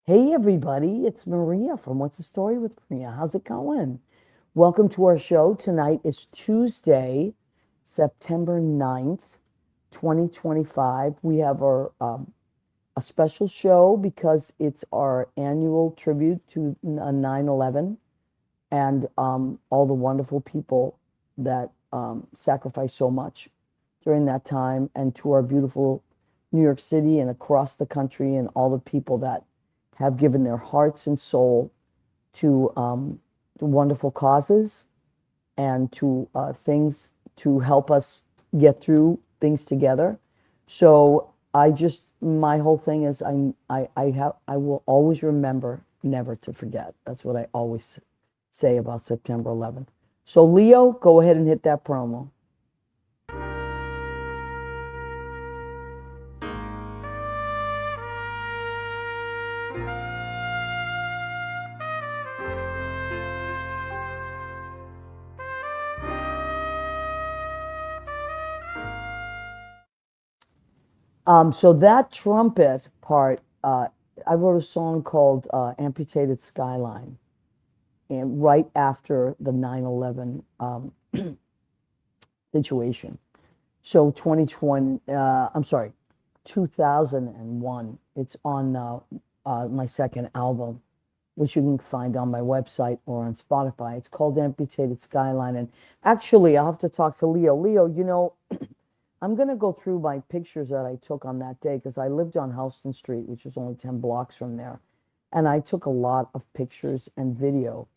Hey everybody, it's Maria from What's the Story with Maria. How's it going? Welcome to our show. Tonight is Tuesday, September 9th, 2025. We have a special show because it's our annual tribute to 9/11 and all the wonderful people that sacrificed so much during that time, and to our beautiful New York City and across the country, and all the people that have given their hearts and soul to wonderful causes and to things to help us get through things together. So my whole thing is I will always remember never to forget. That's what I always say about September 11th. So Leo, go ahead and hit that promo. So that trumpet part, I wrote a song called Amputated Skyline, and right after the 9/11 situation. So 2020, I'm sorry, 2001. It's on my second album, which you can find on my website or on Spotify. It's called Amputated Skyline. And actually, I'll have to talk to Leo. Leo, I'm going to go through my pictures that I took on that day because I lived on Houston Street, which is only 10 blocks from there. And I took a lot of pictures and video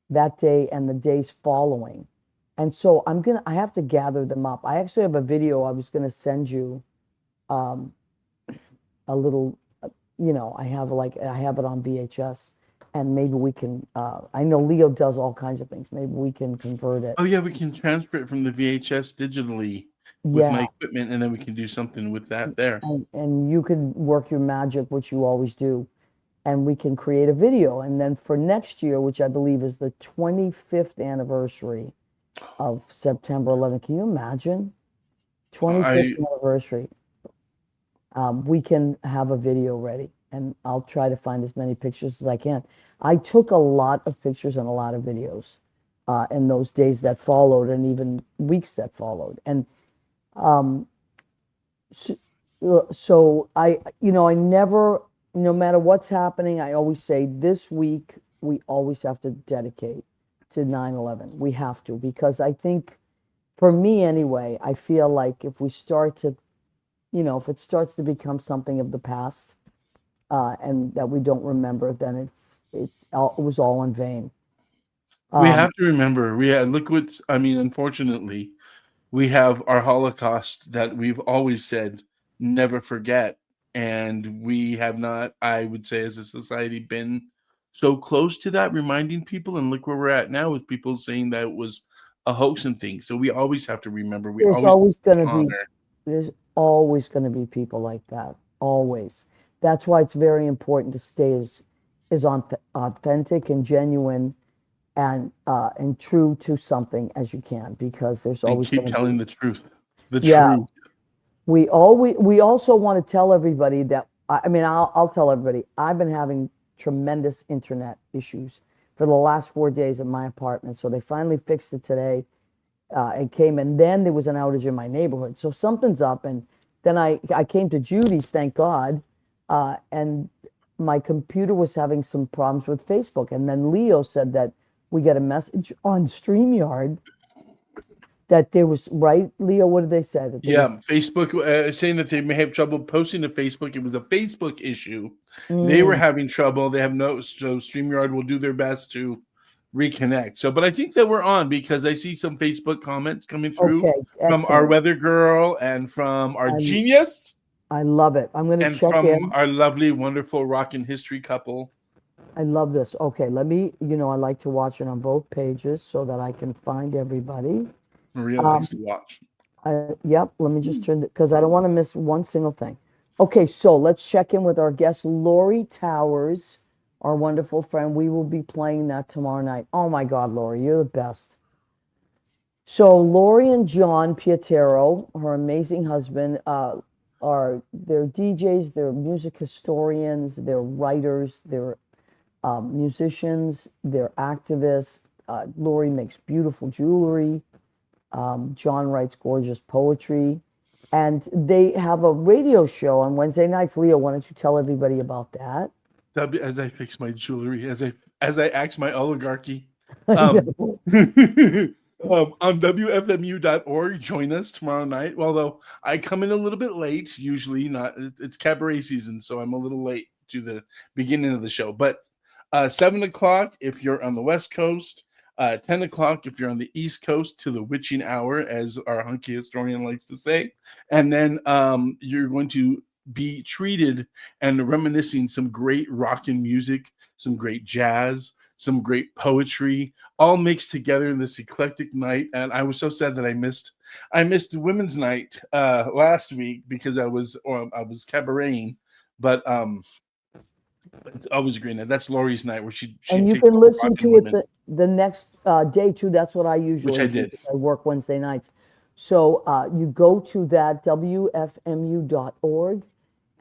that day and the days following. And so I have to gather them up. I actually have a video I was going to send you, um, a little, I have it on VHS, and maybe we can, I know Leo does all kinds of things. Maybe we can convert it. Oh yeah, we can transfer it from the VHS digitally with my Yeah. equipment, and then we can do something with that there. And you can work your magic, which you always do, and we can create a video. And then for next year, which I believe is the 25th anniversary of September 11th, can you imagine? 25th I anniversary. We can have a video ready, and I'll try to find as many pictures as I can. I took a lot of pictures and a lot of videos in those days that followed, and even weeks that followed. And um, so, I never, no matter what's happening, I always say this week we always have to dedicate to 9/11. We have to, because I think, for me anyway, I feel like if we start to, if it starts to become something of the past, and that we don't remember, then it was all in vain. We Um, have to remember. We had look what I mean. Unfortunately, we have our Holocaust that we've always said never forget, and we have not. I would say, as a society, been so close to that, reminding people. And look where we're at now, with people saying that it was a hoax and things. So we always have to remember. We there's always always going to be honor. there's always going to be people like that. Always. That's why it's very important to stay as authentic and genuine and true to something as you can, because there's And always keep going to be. telling the truth. The Yeah, truth. we also want to tell everybody that, I mean, I'll tell everybody, I've been having tremendous internet issues for the last 4 days at my apartment. So they finally fixed it today. It came, and then there was an outage in my neighborhood. So something's up. And then I came to Judy's, thank God, and my computer was having some problems with Facebook. And then Leo said that we got a message on StreamYard that there was, right, Leo, what did they say? That there was. Yeah, Facebook saying that they may have trouble posting to Facebook. It was a Facebook issue. They were Mm, having trouble. They have no, so StreamYard will do their best to reconnect. So, but I think that we're on because I see some Facebook comments coming through okay, from our excellent. weather girl and from our I genius I love it. I'm going to and check from in. our lovely, wonderful rock and history couple. I love this. Okay, let me, I like to watch it on both pages so that I can find everybody. Maria likes Um, to watch. yep, let me just turn it, because I don't want to miss one single thing. Okay, so let's check in with our guest, Lori Towers, our wonderful friend. We will be playing that tomorrow night. Oh my God, Lori, you're the best. So Lori and John Pietero, her amazing husband, they're DJs, they're music historians, they're writers, they're musicians, they're activists. Lori makes beautiful jewelry. John writes gorgeous poetry. And they have a radio show on Wednesday nights. Leo, why don't you tell everybody about that? As I fix my jewelry, as I axe my oligarchy. I Um, know. on WFMU.org, join us tomorrow night. Although I come in a little bit late, usually not. It's cabaret season, so I'm a little late to the beginning of the show. But 7 o'clock if you're on the West Coast, 10 o'clock if you're on the East Coast, to the witching hour, as our hunky historian likes to say, and then you're going to be treated and reminiscing some great rock and music, some great jazz, some great poetry, all mixed together in this eclectic night. And I was so sad that I missed Women's Night last week because I was cabareting, but it's always a great night. That's Lori's night where she And you takes can all the listen rockin' to it women, the next day too. That's what I which usually I do did. because I work Wednesday nights. So you go to that WFMU.org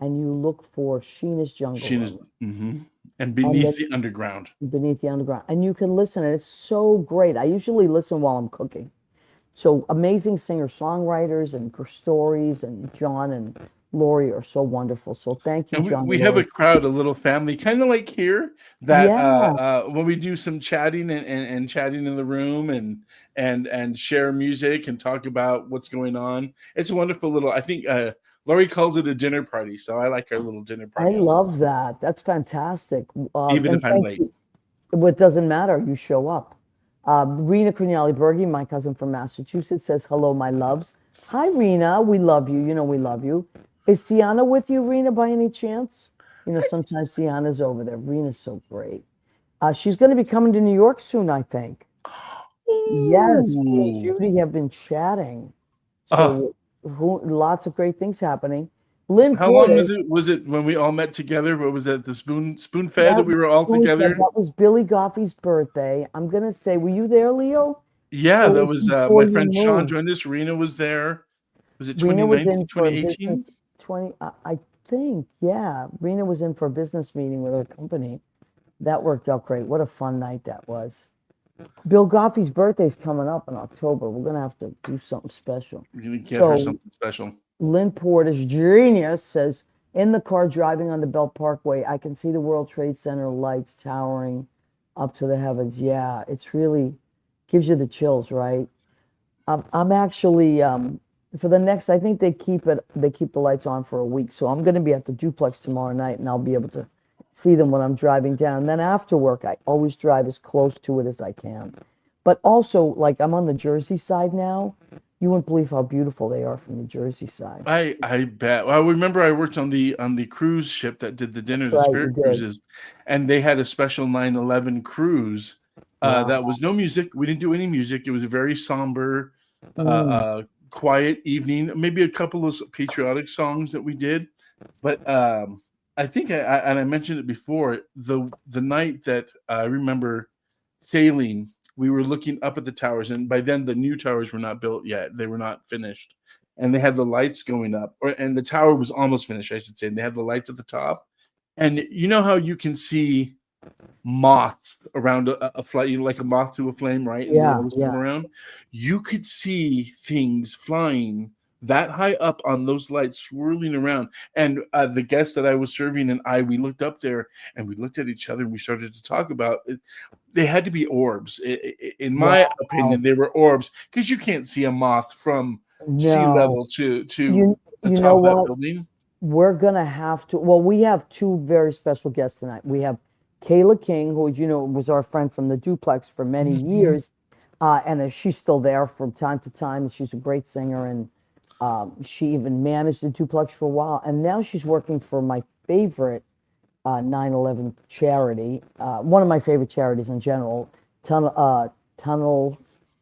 and you look for Sheena's Jungle She is, Room. and And Beneath then the Underground. Beneath the Underground. And you can listen, and it's so great. I usually listen while I'm cooking. So amazing singer-songwriters and stories, and John and Lori are so wonderful. So thank you, And we, John and we have a Lori. crowd, a little family, kind of like here, that Yeah, when we do some chatting and chatting in the room and share music and talk about what's going on. It's a wonderful little, I think Lori calls it a dinner party. So I like our little dinner I party on Wednesday love nights, that. That's fantastic. even And if I'm thank late. you. It doesn't matter. You show up. Rena Criniali Bergi, my cousin from Massachusetts, says, hello, my loves. Hi, Rena. We love you. You know we love you. Is Sienna with you, Rena, by any chance? You know, sometimes Sienna's over there. Rena's so great. She's going to be coming to New York soon, I think. Yes, me and Ooh. Judy have been chatting. Uh, So lots of great things happening. Lynn how long Porter. was it when we all met together? What was that? The spoon fed That that we were all together? that was Billy Goffey's birthday. I'm gonna say, were you there, Leo? Yeah, Or that was was before my you friend Sean moved? joined us. Rena was there. Was it Rena was 2019, in for a business 2018? 20, I think, yeah. Rena was in for a business meeting with her company. That worked out great. What a fun night that was. Bill Goffey's birthday's coming up in October. We're gonna have to do something special. We're gonna get her So something special. Lynn Porter's genius says, in the car driving on the Belt Parkway, I can see the World Trade Center lights towering up to the heavens. Yeah, it's really gives you the chills, right? I'm actually for the next. I think they keep the lights on for a week, so I'm going to be at the duplex tomorrow night, and I'll be able to see them when I'm driving down. And then after work, I always drive as close to it as I can. But also, like I'm on the Jersey side now. You wouldn't believe how beautiful they are from the Jersey side. I bet. Well, I remember I worked on the cruise ship that did the That's dinner, the right, you Spirit did. Cruises, and they had a special 9/11 cruise. That Wow. was no music. We didn't do any music. It was a very somber, uh, Mm, quiet evening. Maybe a couple of patriotic songs that we did, but I think and I mentioned it before. The night that I remember sailing, we were looking up at the towers, and by then the new towers were not built yet; they were not finished, and they had the lights going up, and the tower was almost finished, I should say. And they had the lights at the top, and you know how you can see moth around a flight, like a moth to a flame, right? And they yeah, always yeah. spin around. You could see things flying that high up on those lights swirling around. And the guest that I was serving and we looked up there and we looked at each other and we started to talk about it. They had to be orbs. In my Wow. opinion, they were orbs because you can't see a moth from sea No. level to the You know top of that what? building. We're gonna have to. Well, we have two very special guests tonight. We have Kayla King, who, you know, was our friend from the duplex for many Mhm. years, and she's still there from time to time. She's a great singer, and she even managed the duplex for a while. And now she's working for my favorite 9/11 charity, one of my favorite charities in general, Tunnel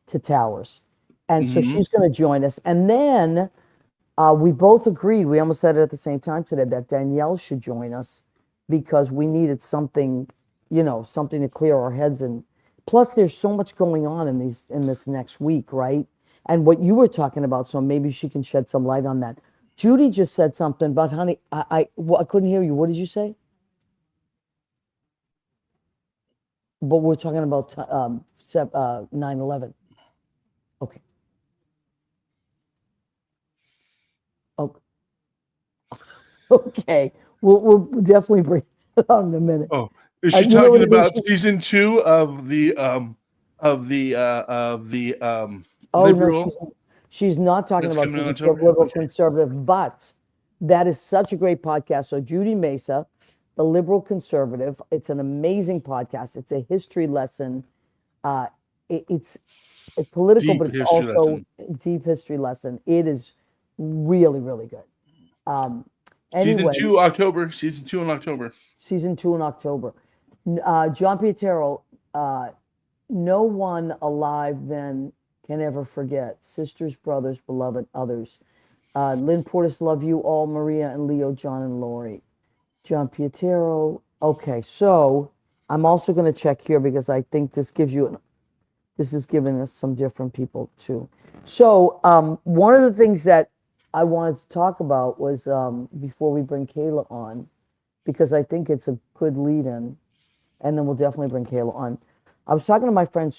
to Towers. And so Mhm. she's going to join us. And then we both agreed, we almost said it at the same time today, that Danielle should join us because we needed something, you know, something to clear our heads. And plus, there's so much going on in this next week, right? And what you were talking about, so maybe she can shed some light on that. Judy just said something about honey. I couldn't hear you. What did you say? But we're talking about 9/11. Okay. Oh, okay. We'll definitely bring it on in a minute. Oh, is she You know what talking it is? about season 2 of the Oh no, liberal she's not talking that's about coming in season 2 of October? Liberal Okay. Conservative, but that is such a great podcast. So Judy Mesa, the Liberal Conservative, it's an amazing podcast. It's a history lesson. It's political, but Deep it's history also lesson. a deep history lesson. It is really, really good. Um, Season anyway, 2 October. Season 2 in October. season 2 in October. John Pietero, uh, no one alive then can ever forget. Sisters, brothers, beloved, others. Lynn Portis, love you all. Maria and Leo, John and Lori. John Pietero. Okay, so I'm also going to check here because I think this is giving us some different people too. So one of the things that I wanted to talk about was before we bring Kayla on, because I think it's a good lead in, and then we'll definitely bring Kayla on. I was talking to my friend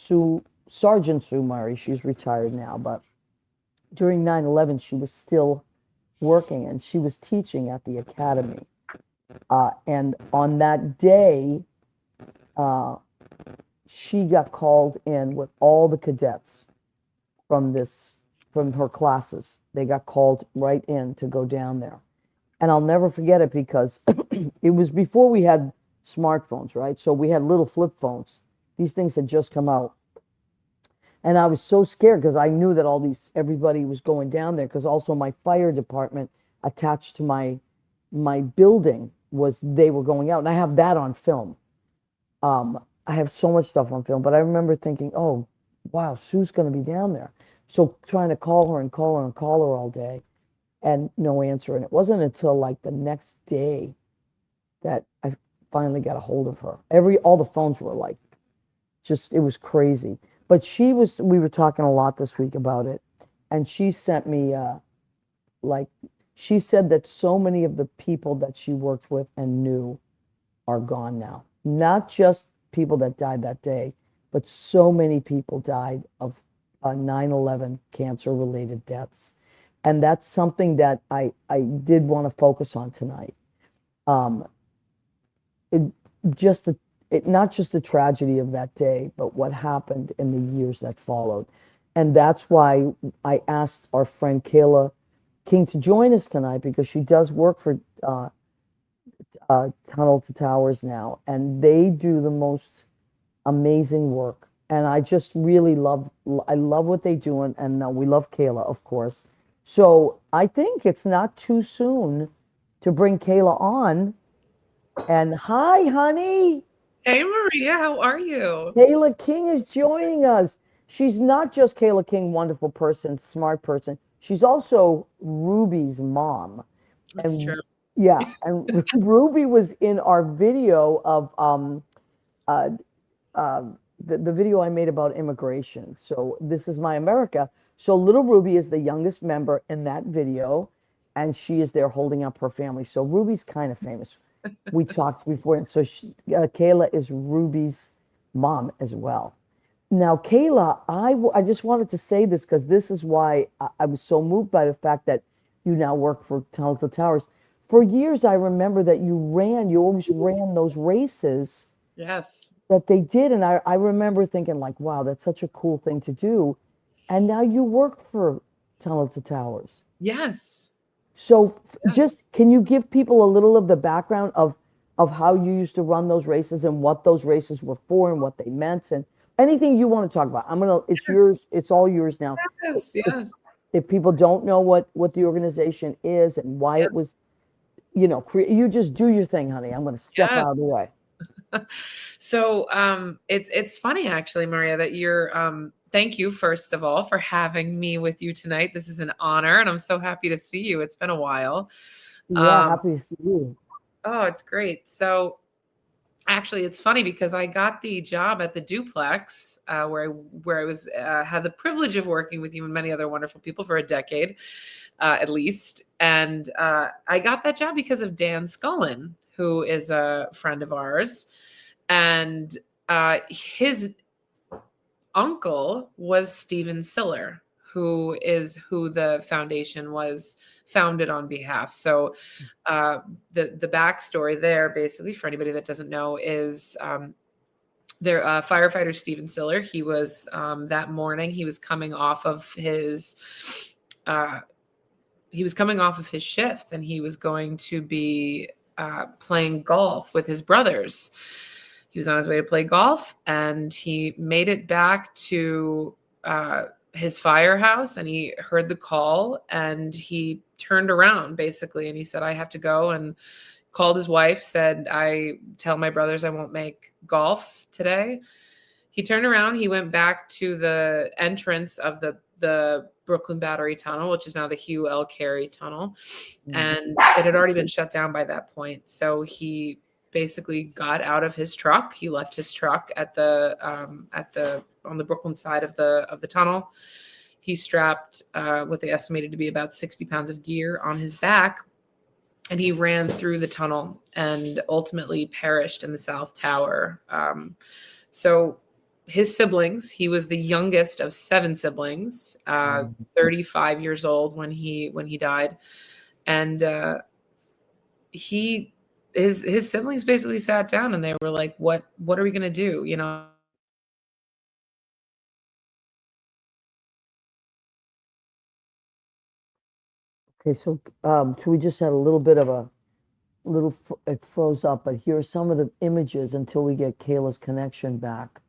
Sergeant Sue Murray. She's retired now, but during 9/11, she was still working and she was teaching at the academy. And on that day, uh, she got called in with all the cadets from from her classes. They got called right in to go down there. And I'll never forget it because it was before we had smartphones, right? So we had little flip phones. These things had just come out. And I was so scared because I knew that everybody was going down there, because also my fire department attached to my building they were going out. And I have that on film. I have so much stuff on film, but I remember thinking, oh, wow, Sue's going to be down there. So trying to call her and call her and call her all day and no answer. And it wasn't until like the next day that I finally got a hold of her. All the phones were like, it was crazy. But we were talking a lot this week about it. And she sent me, like, she said that so many of the people that she worked with and knew are gone now. Not just people that died that day, but so many people died of 9/11 cancer-related deaths. And that's something that I did want to focus on tonight. Um, it just the not just the tragedy of that day, but what happened in the years that followed. And that's why I asked our friend Kayla King to join us tonight, because she does work for Tunnel to Towers now, and they do the most amazing work. And I just really I love what they do, and we love Kayla, of course. So I think it's not too soon to bring Kayla on. And hi, honey. Hey, Maria, how are you? Kayla King is joining us. She's not just Kayla King, wonderful person, smart person. She's also Ruby's mom. That's And true. yeah, and Ruby was in our video of uh, uh, the video I made about immigration. So This Is My America. So little Ruby is the youngest member in that video, and she is there holding up her family. So Ruby's kind of famous. We talked before, and so Kayla is Ruby's mom as well. Now, Kayla, I just wanted to say this because this is why I was so moved by the fact that you now work for Tunnel to Towers. For years, I remember that you always ran those races Yes. that they did. And I remember thinking, like, wow, that's such a cool thing to do. And now you work for Tunnel to Towers. Yes. So Yes. just can you give people a little of the background of how you used to run those races and what those races were for and what they meant, and anything you want to talk about? It's yours. It's all yours now. Yes. Yes. If people don't know what the organization is and why it was, you just do your thing, honey. I'm going to step out Yes. of the way. So it's funny actually, Maria, that you're thank you first of all for having me with you tonight. This is an honor and I'm so happy to see you. It's been a while. Yeah, happy to see you. Oh, it's great. So Actually, it's funny because I got the job at the Duplex, where I was had the privilege of working with you and many other wonderful people for a decade, at least. And I got that job because of Dan Scullin, who is a friend of ours, and his uncle was Steven Siller, who the foundation was founded on behalf. So the backstory there, basically, for anybody that doesn't know, is their firefighter Steven Siller. He was that morning. He was coming off of his shifts, and he was going to be playing golf with his brothers. He was on his way to play golf, and he made it back to his firehouse, and he heard the call, and he turned around basically, and he said, I have to go, and called his wife, said, I tell my brothers I won't make golf today. He turned around, he went back to the entrance of the Brooklyn Battery Tunnel, which is now the Hugh L. Carey Tunnel, and it had already been shut down by that point. So he basically got out of his truck. He left his truck on the Brooklyn side of the tunnel. He strapped what they estimated to be about 60 pounds of gear on his back, and he ran through the tunnel and ultimately perished in the South Tower. So his siblings, he was the youngest of 7 siblings, 35 years old when he died, and his siblings basically sat down and they were like, what are we going to do? You know? Okay, so we just had a little bit of it froze up, but here are some of the images until we get Kayla's connection back.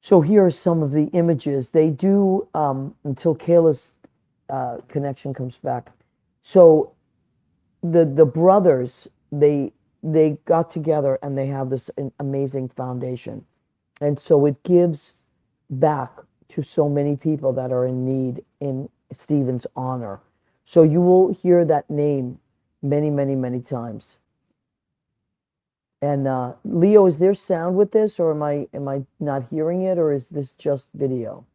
So here are some of the images. They do until Kayla's connection comes back. So the brothers, they got together and they have this amazing foundation, and so it gives back to so many people that are in need in Stephen's honor. So you will hear that name many, many, many times. And Leo, is there sound with this, or am I not hearing it, or is this just video?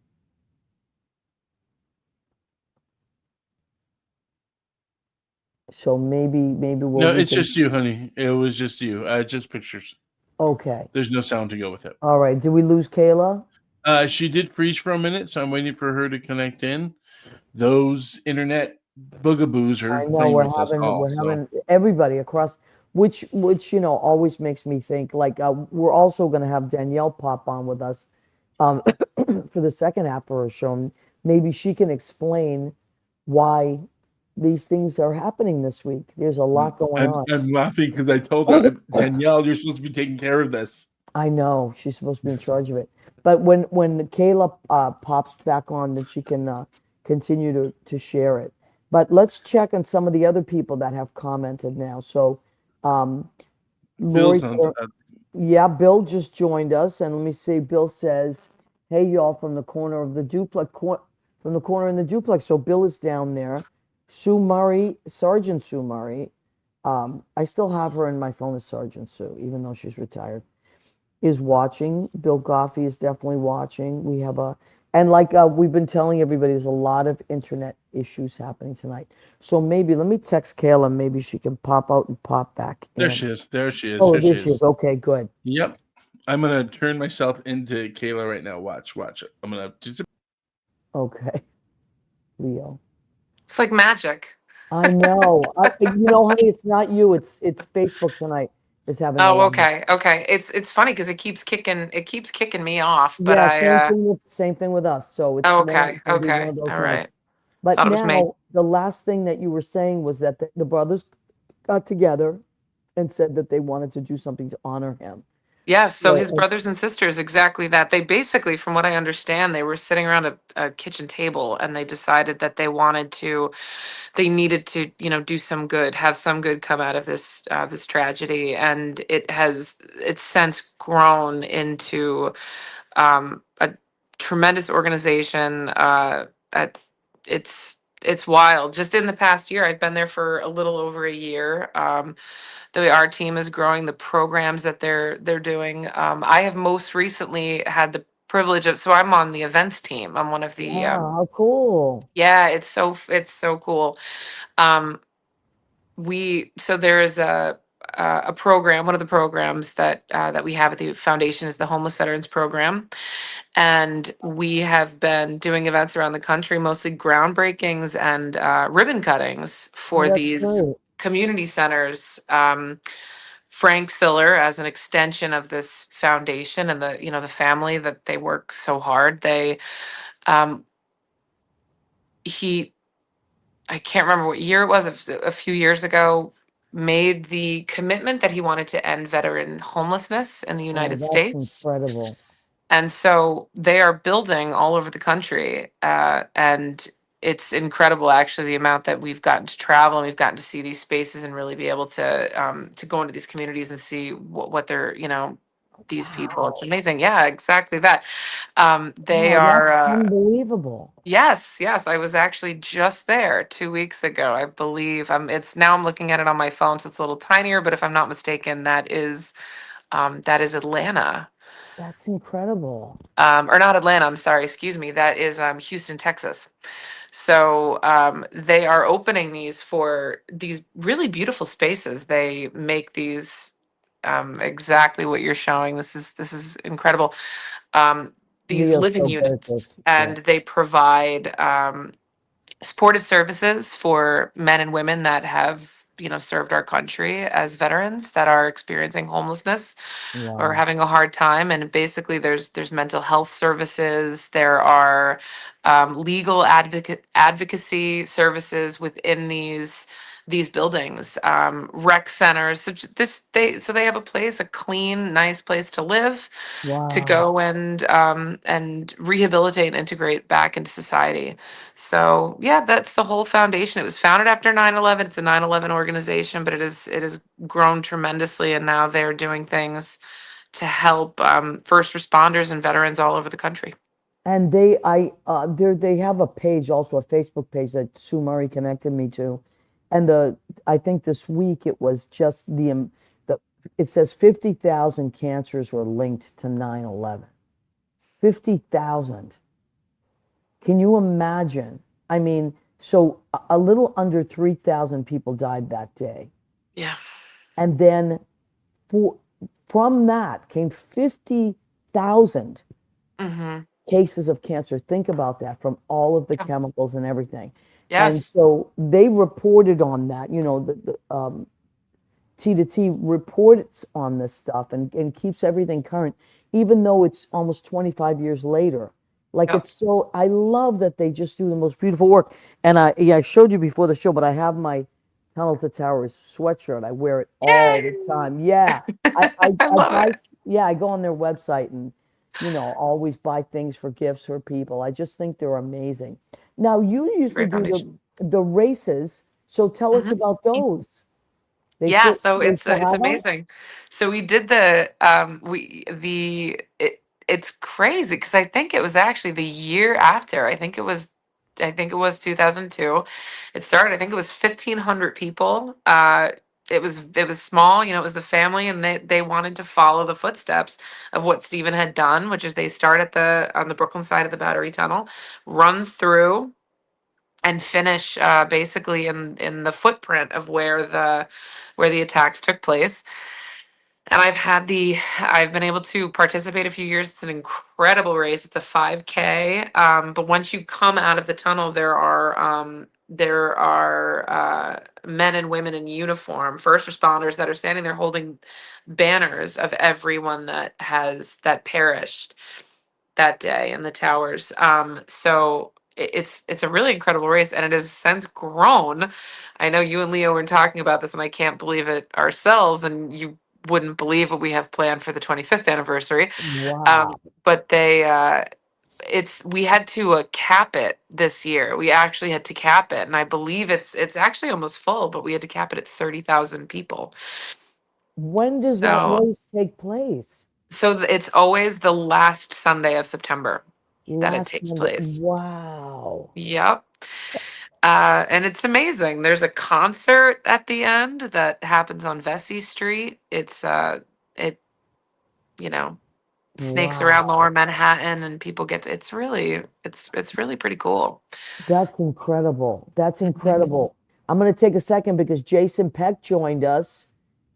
So maybe No, it's just you, honey. It was just you. Just pictures. Okay. There's no sound to go with it. All right. Did we lose Kayla? She did freeze for a minute, so I'm waiting for her to connect in. Those internet bugaboos are playing with us all. We're having everybody across, which always makes me think, like, we're also going to have Danielle pop on with us for the second half of her show. Maybe she can explain why these things are happening this week. There's a lot going on. I'm laughing because I told her, Danielle, you're supposed to be taking care of this. I know she's supposed to be in charge of it, but when Kayla pops back on, then she can continue to share it. But let's check on some of the other people that have commented now. So, Lori's yeah, Bill just joined us, and let me see. Bill says, "Hey, y'all, from the corner of the duplex, from the corner in the duplex." So Bill is down there. Sue Murray, Sergeant Sue Murray. I still have her in my phone as Sergeant Sue, even though she's retired. Is watching. Bill Goffey is definitely watching. We have and like we've been telling everybody, there's a lot of internet issues happening tonight. So maybe let me text Kayla. Maybe she can pop out and pop back in. There she is. There she is. Oh, there she is. Okay, good. Yep. I'm gonna turn myself into Kayla right now. Watch. I'm gonna. Okay, Leo. It's like magic. I know. Honey, it's not you. It's Facebook tonight is having. Oh, okay. It's funny because it keeps kicking me off. But yeah, same thing with us. So it's okay. All right. But now the last thing that you were saying was that the brothers got together and said that they wanted to do something to honor him. Yes, so his brothers and sisters, exactly that. They basically, from what I understand, they were sitting around a kitchen table and they decided that they needed to, do some good, have some good come out of this tragedy. And it's since grown into a tremendous organization. It's it's wild. Just in the past year, I've been there for a little over a year. The way our team is growing, the programs that they're doing. I have most recently had the privilege of, so I'm on the events team. I'm one of the Wow, how cool. yeah, it's so cool. Um, so there is a program. One of the programs that we have at the foundation is the Homeless Veterans Program, and we have been doing events around the country, mostly groundbreakings and ribbon cuttings Oh, for that's these great. community centers. Frank Siller, as an extension of this foundation and the family that they work so hard, um, he I can't remember what year it was, a few years ago, made the commitment that he wanted to end veteran homelessness in the Oh, United that's States. incredible. And so they are building all over the country. And it's incredible, actually, the amount that we've gotten to travel and we've gotten to see these spaces and really be able to go into these communities and see what they're, these people. It's Wow. amazing. Yeah, exactly that. They Wow, that's are. unbelievable. Yes, yes. I was actually just there 2 weeks ago, I believe. I'm looking at it on my phone, so it's a little tinier, but if I'm not mistaken, that is Atlanta. That's incredible. Or not Atlanta, I'm sorry, excuse me. That is Houston, Texas. So they are opening these for these really beautiful spaces. They make these exactly what you're showing. This is incredible. Um, these Leo's living so good at units, this. Yeah. and they provide supportive services for men and women that have served our country as veterans that are experiencing homelessness or Wow. having a hard time. And basically there's mental health services, there are legal advocacy services within these buildings, rec centers. So they have a clean, nice place to live, to Wow. go and rehabilitate and integrate back into society. So yeah, that's the whole foundation. It was founded after 9/11. It's a 9/11 organization, but it has grown tremendously, and now they're doing things to help first responders and veterans all over the country. And they have a page, also a Facebook page that Sue Murray connected me to. And I think this week it was just the it says 50,000 cancers were linked to 9/11. 50,000. Can you imagine? I mean, so a little under 3,000 people died that day. Yeah. And then for, from that came 50,000 Mm-hmm. cases of cancer. Think about that, from all of the chemicals and everything. And Yes. so they reported on that, T to T reports on this stuff and keeps everything current, even though it's almost 25 years later. Like, Yep. it's so, I love that they just do the most beautiful work. And I showed you before the show, but I have my Tunnel to Towers sweatshirt. I wear it all the Yay! time. Yeah. I I love buy, it. yeah, I go on their website and, always buy things for gifts for people. I just think they're amazing. Now, you It's a used to great do foundation. the races, so tell us Mhm. about those. Yeah, so They it's still it's have them? amazing. So we did it's crazy because I think it was actually the year after. I think it was 2002. It started. I think it was 1,500 people. It was small. It was the family, and they wanted to follow the footsteps of what Stephen had done, which is they start on the Brooklyn side of the Battery Tunnel, run through and finish basically in the footprint of where the attacks took place. And I've been able to participate a few years. It's an incredible race. It's a 5K. But once you come out of the tunnel, there are men and women in uniform, first responders that are standing there holding banners of everyone that perished that day in the towers. So it's a really incredible race, and it has since grown. I know you and Leo were talking about this, and I can't believe it ourselves, and you wouldn't believe what we have planned for the 25th anniversary. Wow. But we had to cap it this year. We actually had to cap it, and I believe it's actually almost full, but we had to cap it at 30,000 people. When does that So race take place? it's always the last Sunday of September that it Last takes Sunday. place. Wow. Yep. And it's amazing. There's a concert at the end that happens on Vesey Street. It, you know, snakes around Wow. Lower Manhattan, and people get to, it's really pretty cool. That's incredible. That's Mhm. incredible. I'm going to take a second because Jason Peck joined us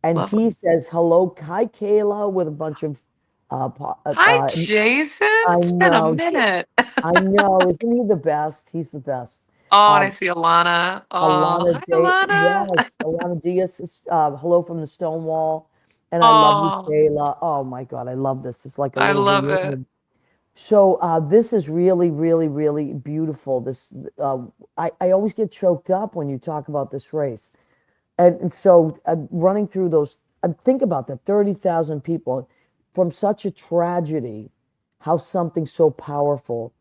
and he Lovely. says, hello, hi, Kayla, with a bunch of, Hi, Jason. I It's been a know, minute. I know. Isn't he the best? He's the best. Oh, and I Um, see Alana. Oh, Alana hi, Day, Alana. yes, Alana Diaz, hello from the Stonewall. And I love you, Oh, Kayla. Oh my God, I love this. It's like a I little love it. reunion. So this is really, really, really beautiful. I always get choked up when you talk about this race. And so running through those, think about that, 30,000 people from such a tragedy, how something so powerful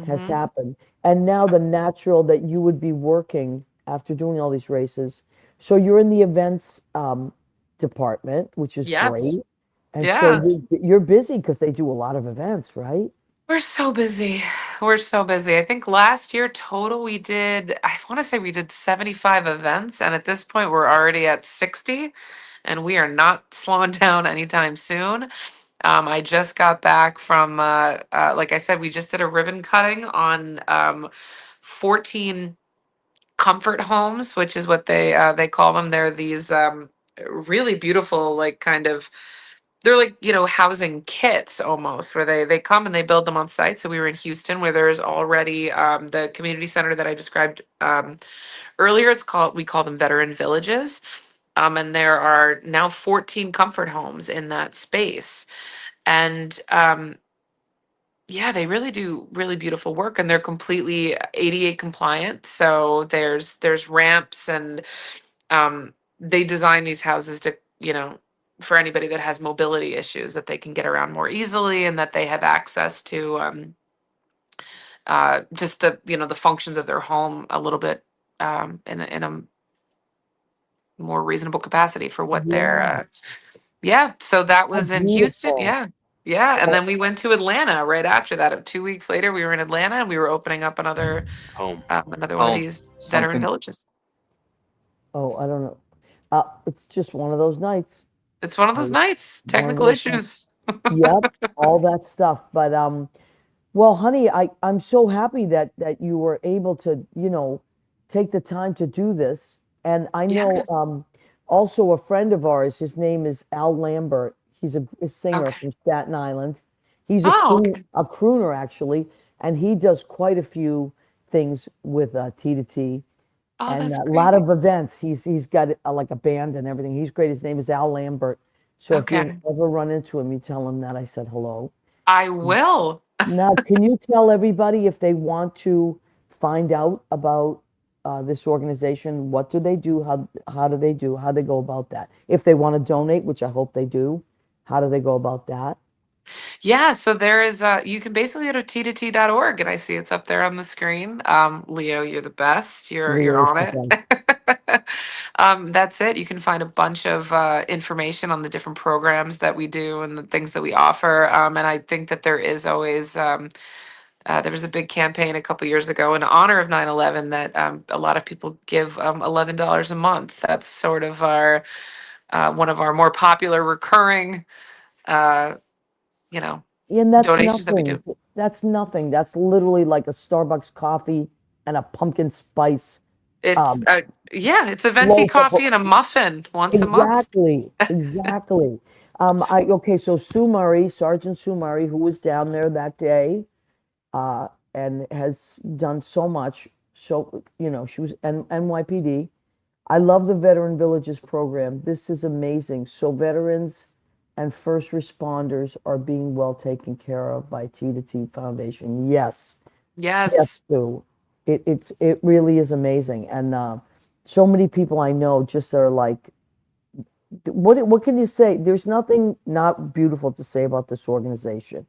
has Hmm. happened. And now the natural that you would be working after doing all these races. So you're in the events department, which is Yes. great. And so Yeah. you're busy because they do a lot of events, right? We're so busy. We're so busy. I think last year total we did, I want to say we did 75 events, and at this point we're already at 60, and we are not slowing down anytime soon. I just got back from, like I said, we just did a ribbon cutting on 14 comfort homes, which is what they call them. They're these really beautiful, like kind of they're like, housing kits almost, where they come and they build them on site. So we were in Houston, where there's already the community center that I described earlier. We call them veteran villages. And there are now 14 comfort homes in that space. And yeah, they really do really beautiful work, and they're completely ADA compliant. So there's ramps, and they design these houses to, for anybody that has mobility issues, that they can get around more easily, and that they have access to just the functions of their home a little bit in a more reasonable capacity for what they're. Yeah. Yeah, so that How was in Houston. beautiful. Yeah, yeah, and Oh, then we went to Atlanta right after that. 2 weeks later, we were in Atlanta, and we were opening up Home. another one of Well, these veteran something. villages. oh, I don't know. It's just one of those nights. It's one of those I, nights. one of Technical those nights. issues. Yep, all that stuff. But well, honey, I'm so happy that you were able to, take the time to do this. And I know Yes. also a friend of ours, his name is Al Lambert. He's a singer Okay. from Staten Island. He's Oh, okay. a crooner actually, and he does quite a few things with T to T Oh, and that's a lot great. of events. He's got like a band and everything. He's great. His name is Al Lambert. So if you Okay. ever run into him, you tell him that I said hello. I will. Now, can you tell everybody if they want to find out about this organization, what do they do? How do they do? How do they go about that? If they want to donate, which I hope they do, how do they go about that? Yeah, so there is you can basically go to t2t.org, and I see it's up there on the screen. Leo, you're the best. You're Leo's on the it. best. That's it. You can find a bunch of information on the different programs that we do and the things that we offer. And I think that there is always there was a big campaign a couple years ago in honor of 9/11 that a lot of people give $11 a month. That's sort of our one of our more popular recurring uh, you know And that's donations that we nothing. do. That's nothing. That's literally like a Starbucks coffee and a pumpkin spice It's um, yeah, it's a venti loaf of coffee and a muffin once a month. exactly, exactly. Okay, so Sue Murray, Sergeant Sue Murray, who was down there that day, uh, and has done so much. So, she was NYPD. I love the Veteran Villages program. This is amazing. So veterans and first responders are being well taken care of by T to T Foundation. Yes. Yes, Yes. Sue. It really is amazing. And so many people I know just are like, what can you say? There's nothing not beautiful to say about this organization.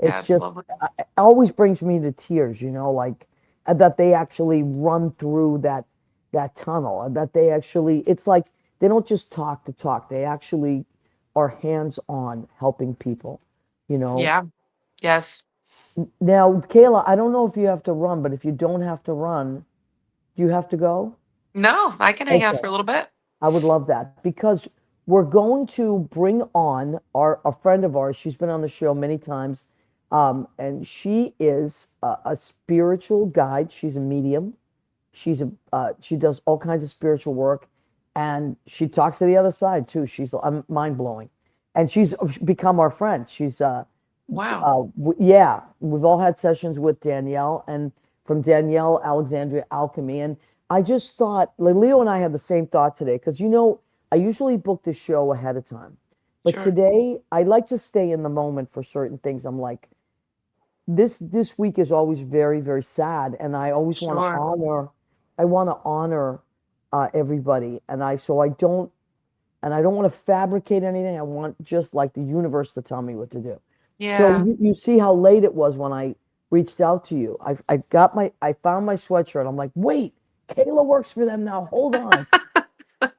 Yeah, It's it's just lovely. it always brings me to tears, like that they actually run through that tunnel, and that they actually it's like they don't just talk to talk. They actually are hands-on helping people, you know. Yeah. Yes. Now, Kayla, I don't know if you have to run, but if you don't have to run, Do you have to go? No, I can hang out Okay. for a little bit. I would love that because we're going to bring on a friend of ours. She's been on the show many times, and she is a spiritual guide. She's a medium. She does all kinds of spiritual work, and she talks to the other side too. She's mind blowing, and she's become our friend. Wow. Yeah, we've all had sessions with Danielle, and from Danielle, Alexandria Alchemy. And I just thought, like, Leo and I had the same thought today, because I usually book the show ahead of time. But Sure. today, I like to stay in the moment for certain things. I'm like, this week is always very, very sad, and I always want to Sure. honor everybody. And I don't want to fabricate anything. I want just like the universe to tell me what to do. So Yeah. you see how late it was when I reached out to you. I found my sweatshirt. I'm like, wait, Kayla works for them now. Hold on.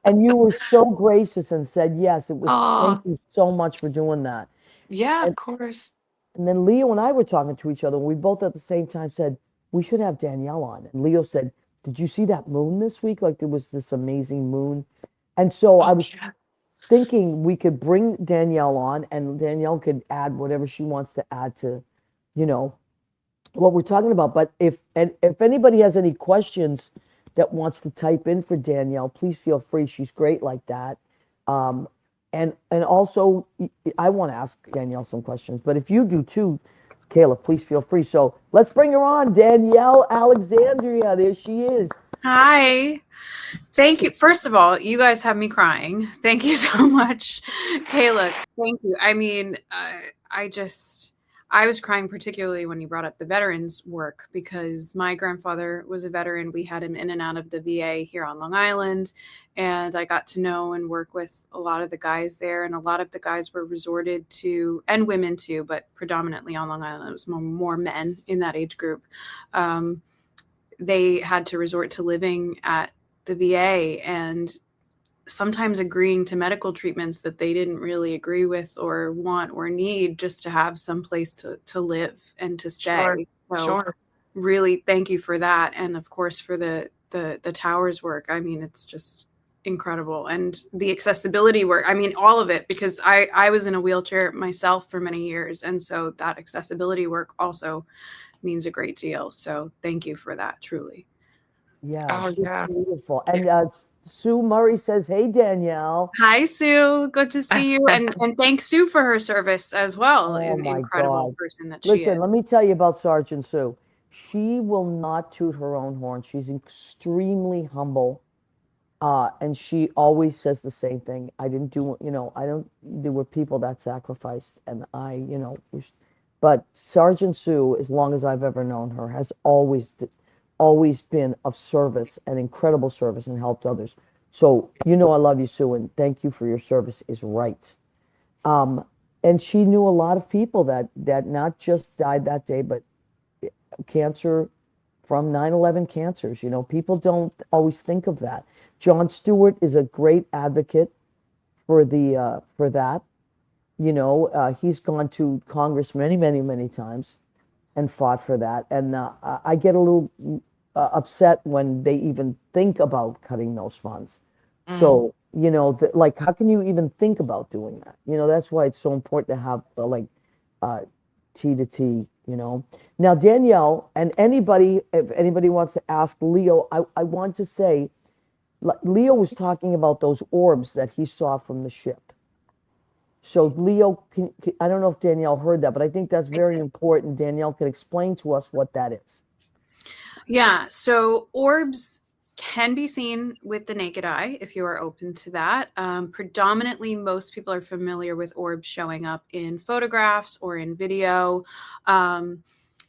And you were so gracious and said yes. Thank Oh, you so much for doing that. yeah, And, of course. and then Leo and I were talking to each other. We both at the same time said, we should have Danielle on. And Leo said, did you see that moon this week? Like, there was this amazing moon. And so I Oh, was yeah. thinking we could bring Danielle on, and Danielle could add whatever she wants to add to, you know, what we're talking about. But if anybody has any questions that wants to type in for Danielle, please feel free. She's great like that. Um, and also, I want to ask Danielle some questions, but if you do too, Kayla, please feel free. So let's bring her on, Danielle Alexandria. There she is. Hi. Thank you. First of all, you guys have me crying. Thank you so much. Kayla, thank you. I mean, I was crying particularly when you brought up the veterans work because my grandfather was a veteran. We had him in and out of the VA here on Long Island. And I got to know and work with a lot of the guys there. And a lot of the guys were resorted to, and women too, but predominantly on Long Island, it was more men in that age group. They had to resort to living at the VA and sometimes agreeing to medical treatments that they didn't really agree with or want or need just to have some place to live and to Sure. stay. So Sure. really thank you for that. And of course for the towers work. I mean, it's just incredible. And the accessibility work, I mean, all of it, because I was in a wheelchair myself for many years. And so that accessibility work also means a great deal. So thank you for that, truly. Yeah, Oh, just yeah. beautiful. And Sue Murray says, hey, Danielle. Hi, Sue. Good to see you. And thank Sue for her service as well. Oh An my incredible God. person that she Listen, is. let me tell you about Sergeant Sue. She will not toot her own horn. She's extremely humble. And she always says the same thing. I didn't do, there were people that sacrificed, and but Sergeant Sue, as long as I've ever known her, has always been of service and incredible service and helped others. So, I love you, Sue, and thank you for your service is right. Um, and she knew a lot of people that not just died that day, but cancer from 9/11 cancers. People don't always think of that. John Stewart is a great advocate for that. He's gone to Congress many, many, many times and fought for that. And I get a little upset when they even think about cutting those funds. So, like, how can you even think about doing that? That's why it's so important to have uh, T to T. Now, Danielle, and if anybody wants to ask Leo, I want to say, Leo was talking about those orbs that he saw from the ship. So Leo, I don't know if Danielle heard that, but I think that's very important. Danielle can explain to us what that is. Yeah. So orbs can be seen with the naked eye if you are open to that. Predominantly, most people are familiar with orbs showing up in photographs or in video.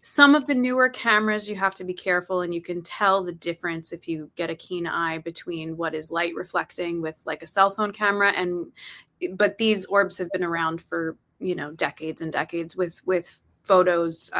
Some of the newer cameras, you have to be careful, and you can tell the difference if you get a keen eye between what is light reflecting with like a cell phone camera but these orbs have been around for decades and decades with photos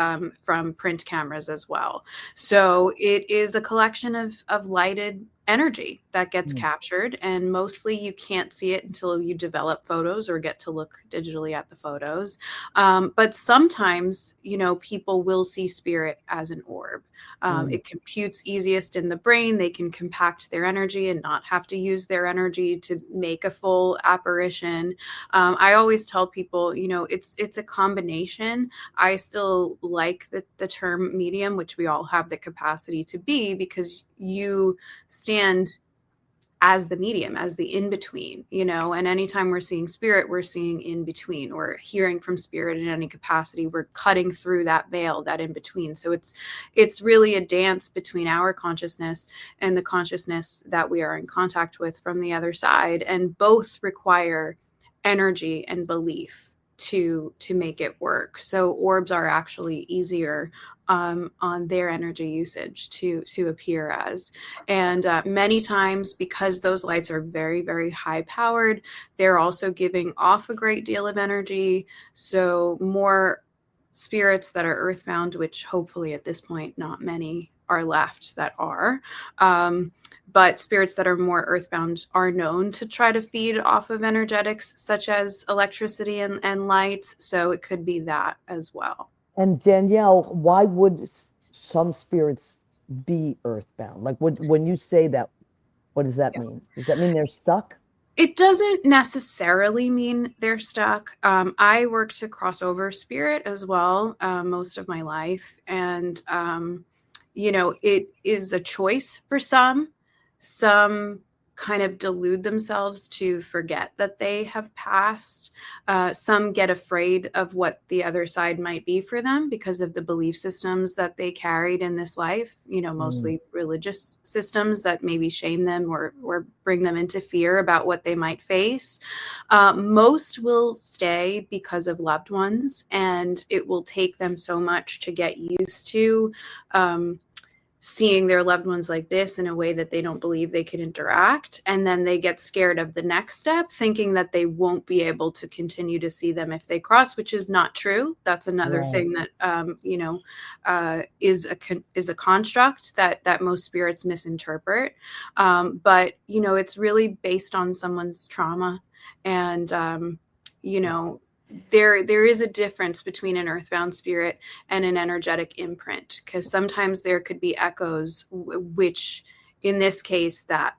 from print cameras as well. So it is a collection of lighted energy that gets Mm. captured, and mostly you can't see it until you develop photos or get to look digitally at the photos. But sometimes, people will see spirit as an orb. It computes easiest in the brain. They can compact their energy and not have to use their energy to make a full apparition. I always tell people, it's a combination. I still like the term medium, which we all have the capacity to be, because you stand as the medium, as the in-between, and anytime we're seeing spirit, we're seeing in between, or hearing from spirit in any capacity, we're cutting through that veil, that in between. So it's really a dance between our consciousness and the consciousness that we are in contact with from the other side, and both require energy and belief to make it work. So orbs are actually easier on their energy usage to appear as. And many times, because those lights are very, very high powered, they're also giving off a great deal of energy. So more spirits that are earthbound, which hopefully at this point not many are left that are, but spirits that are more earthbound are known to try to feed off of energetics such as electricity and lights. So it could be that as well. And Danielle, why would some spirits be earthbound? Like, when you say that, what does that mean? Does that mean they're stuck? It doesn't necessarily mean they're stuck. I worked to crossover spirit as well most of my life. And, it is a choice for some. Some kind of delude themselves to forget that they have passed. Some get afraid of what the other side might be for them because of the belief systems that they carried in this life, mostly religious systems that maybe shame them or bring them into fear about what they might face. Most will stay because of loved ones, and it will take them so much to get used to seeing their loved ones like this in a way that they don't believe they can interact. And then they get scared of the next step, thinking that they won't be able to continue to see them if they cross, which is not true. That's another thing that, is a construct that most spirits misinterpret. But, it's really based on someone's trauma. And, there is a difference between an earthbound spirit and an energetic imprint, because sometimes there could be echoes, which in this case, that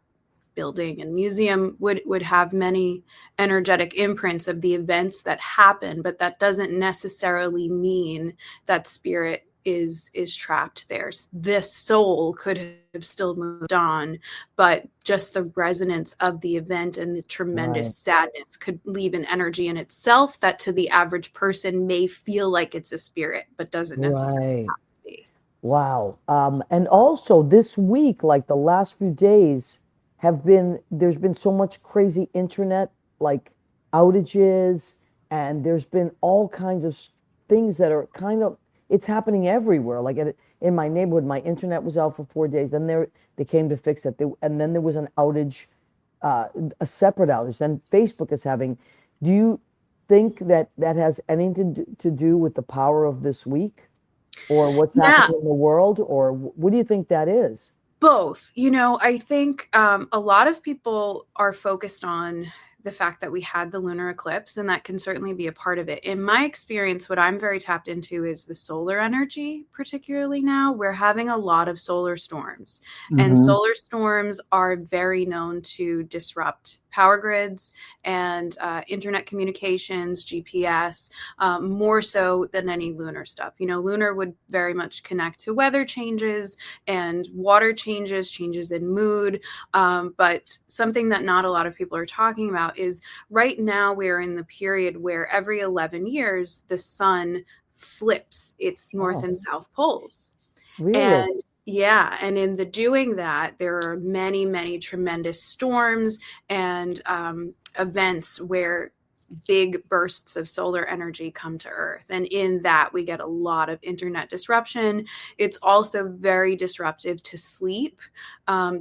building and museum would have many energetic imprints of the events that happen, but that doesn't necessarily mean that spirit is trapped there. This soul could have still moved on, but just the resonance of the event and the tremendous sadness could leave an energy in itself that to the average person may feel like it's a spirit, but doesn't necessarily have to be. Wow. And also this week, like the last few days, there's been so much crazy internet like outages, and there's been all kinds of things that are it's happening everywhere. Like in my neighborhood, my internet was out for 4 days. Then they came to fix it. And then there was an outage, a separate outage. Then Facebook is having. Do you think that has anything to do with the power of this week, or what's happening in the world, or what do you think that is? Both. I think a lot of people are focused on the fact that we had the lunar eclipse, and that can certainly be a part of it. In my experience, what I'm very tapped into is the solar energy, particularly now. We're having a lot of solar storms, and solar storms are very known to disrupt power grids and internet communications, GPS, more so than any lunar stuff. Lunar would very much connect to weather changes and water changes in mood. But something that not a lot of people are talking about is right now we're in the period where every 11 years the sun flips its north and south poles. Really? And in the doing that, there are many, many tremendous storms and events where big bursts of solar energy come to Earth. And in that, we get a lot of internet disruption. It's also very disruptive to sleep.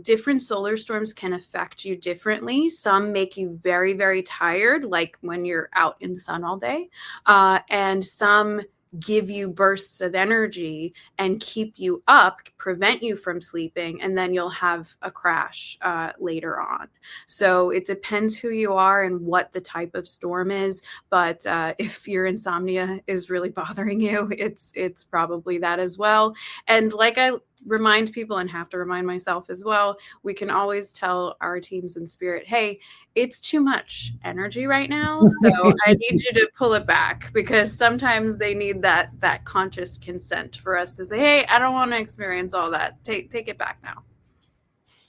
Different solar storms can affect you differently. Some make you very, very tired, like when you're out in the sun all day. And some give you bursts of energy and keep you up, prevent you from sleeping, and then you'll have a crash later on. So it depends who you are and what the type of storm is. But if your insomnia is really bothering you, it's probably that as well. And like I remind people and have to remind myself as well, we can always tell our teams in spirit, hey, it's too much energy right now, so I need you to pull it back, because sometimes they need that conscious consent for us to say, hey, I don't want to experience all that. Take it back now.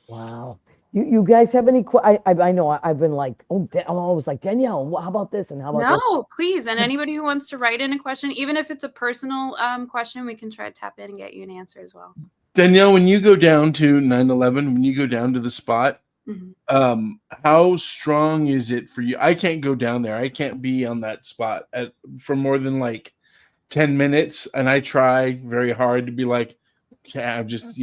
Wow. You guys have any? I know I've been like, I'm always like, Danielle, how about this and how about this? No, please. And anybody who wants to write in a question, even if it's a personal question, we can try to tap in and get you an answer as well. Danielle, when you go down to 9/11, when you go down to the spot, how strong is it for you? I can't go down there. I can't be on that spot for more than like 10 minutes. And I try very hard to be like, yeah, I'm just,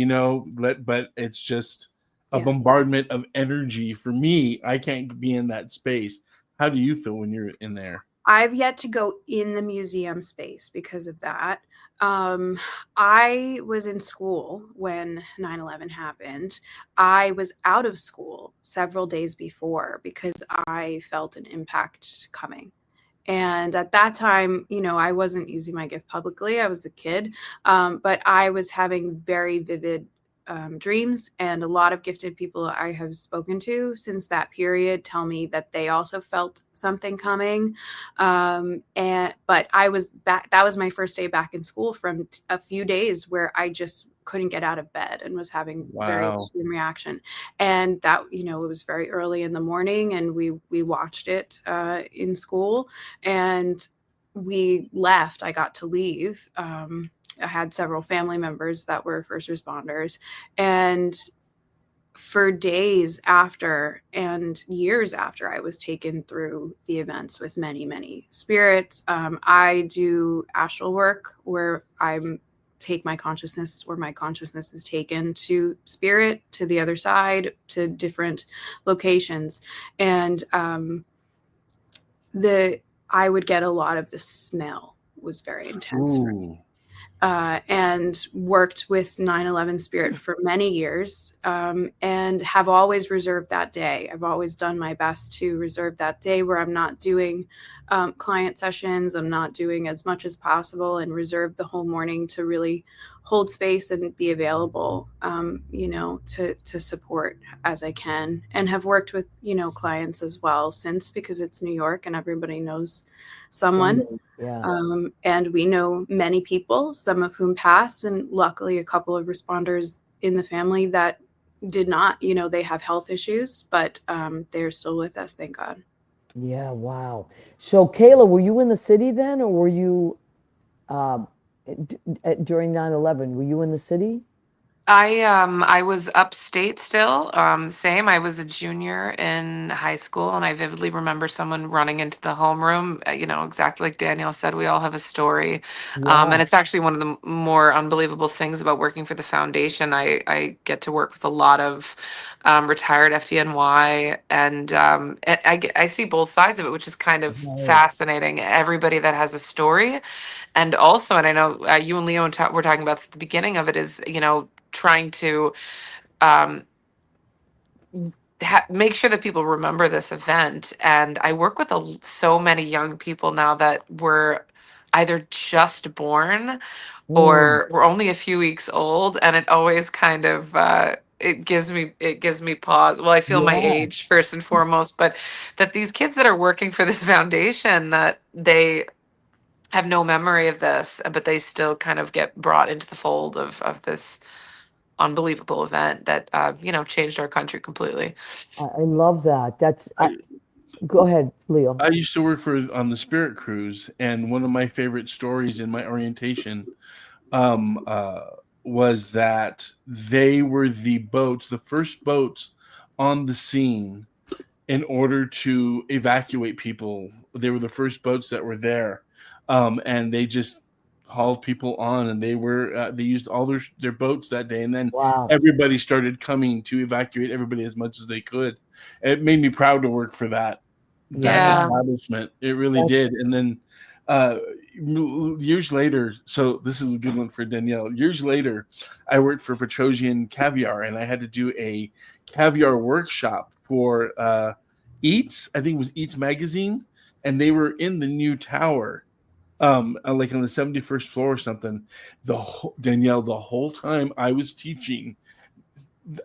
but it's just a bombardment of energy for me. I can't be in that space. How do you feel when you're in there? I've yet to go in the museum space because of that. I was in school when 9/11 happened. I was out of school several days before because I felt an impact coming. And at that time, I wasn't using my gift publicly. I was a kid, but I was having very vivid dreams, and a lot of gifted people I have spoken to since that period tell me that they also felt something coming. But I was back. That was my first day back in school from a few days where I just couldn't get out of bed and was having very extreme reaction. And that, it was very early in the morning, and we watched it in school, and we left. I got to leave. I had several family members that were first responders, and for days after and years after, I was taken through the events with many, many spirits. I do astral work where take my consciousness, where my consciousness is taken to spirit, to the other side, to different locations. And I would get a lot of the smell was very intense for me. And worked with 9/11 spirit for many years, and have always reserved that day. I've always done my best to reserve that day where I'm not doing client sessions. I'm not doing as much as possible, and reserve the whole morning to really hold space and be available, to support as I can, and have worked with, clients as well since, because it's New York and everybody knows someone. And we know many people, some of whom passed, and luckily a couple of responders in the family that did not, they have health issues, but they're still with us, thank God. Yeah, wow. So Kayla, were you in the city then, or were you during 9/11, were you in the city? I was upstate still. Same. I was a junior in high school, and I vividly remember someone running into the homeroom. Exactly like Danielle said, we all have a story, and it's actually one of the more unbelievable things about working for the foundation. I get to work with a lot of retired FDNY, and I see both sides of it, which is kind of fascinating. Everybody that has a story, and also, and I know you and Leo were talking about at the beginning of it, is trying to make sure that people remember this event. And I work with so many young people now that were either just born or were only a few weeks old, and it always kind of it gives me pause. Well, I feel my age first and foremost, but that these kids that are working for this foundation, that they have no memory of this, but they still kind of get brought into the fold of this unbelievable event that changed our country completely. I love that. Go ahead, Leo. I used to work on the Spirit Cruise, and one of my favorite stories in my orientation was that they were the first boats on the scene in order to evacuate people. They were the first boats that were there, and they just hauled people on, and they used all their boats that day, and then everybody started coming to evacuate everybody as much as they could. It made me proud to work for that establishment. It really did. And then years later, so this is a good one for Danielle. Years later, I worked for Petrosian Caviar, and I had to do a caviar workshop for Eats. I think it was Eats magazine, and they were in the new tower, like on the 71st floor or something. Danielle, the whole time I was teaching,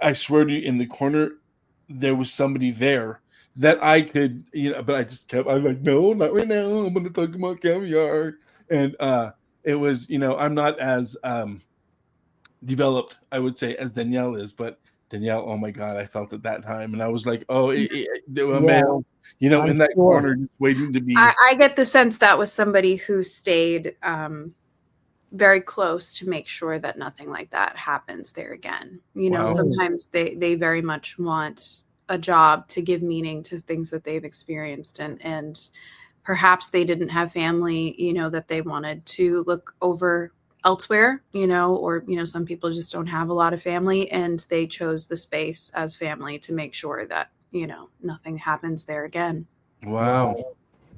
I swear to you, in the corner, there was somebody there that I could, but I just kept, I was like, no, not right now. I'm going to talk about caviar. And it was, I'm not as developed, I would say, as Danielle is, but Danielle, oh my God, I felt at that time. And I was like, oh, a male, I'm in that sure. corner, just waiting to be. I get the sense that was somebody who stayed very close to make sure that nothing like that happens there again. Wow. Sometimes they very much want a job to give meaning to things that they've experienced, and perhaps they didn't have family, that they wanted to look over elsewhere, or, some people just don't have a lot of family, and they chose the space as family to make sure that, nothing happens there again. Wow.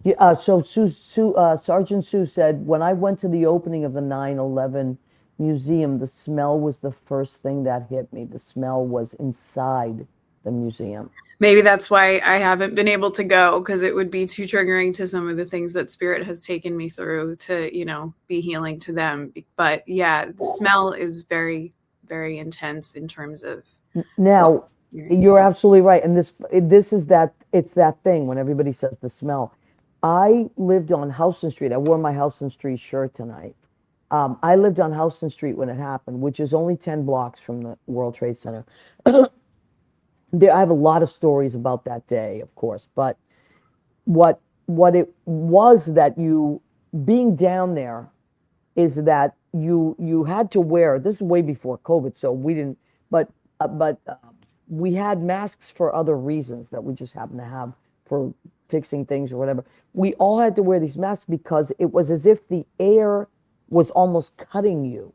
Yeah, so Sergeant Sue said, when I went to the opening of the 9/11 museum, the smell was the first thing that hit me. The smell was inside the museum. Maybe that's why I haven't been able to go, because it would be too triggering to some of the things that Spirit has taken me through to, be healing to them. But yeah, the smell is very, very intense in terms of. Now, you're absolutely right. And this is that, it's that thing when everybody says the smell. I lived on Houston Street. I wore my Houston Street shirt tonight. I lived on Houston Street when it happened, which is only 10 blocks from the World Trade Center. I have a lot of stories about that day, of course, but what it was that you being down there is that you had to wear, this is way before COVID, so we didn't, but we had masks for other reasons that we just happened to have for fixing things or whatever. We all had to wear these masks because it was as if the air was almost cutting you.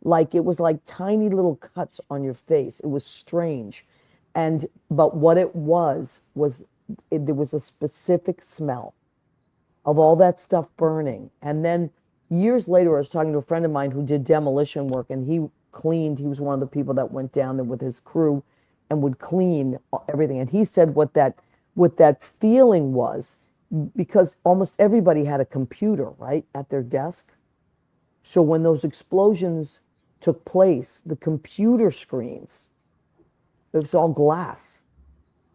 Like it was like tiny little cuts on your face. It was strange. But what it was there was a specific smell of all that stuff burning. And then years later, I was talking to a friend of mine who did demolition work, and he was one of the people that went down there with his crew and would clean everything. And he said what that feeling was, because almost everybody had a computer, right, at their desk. So when those explosions took place, the computer screens, it was all glass.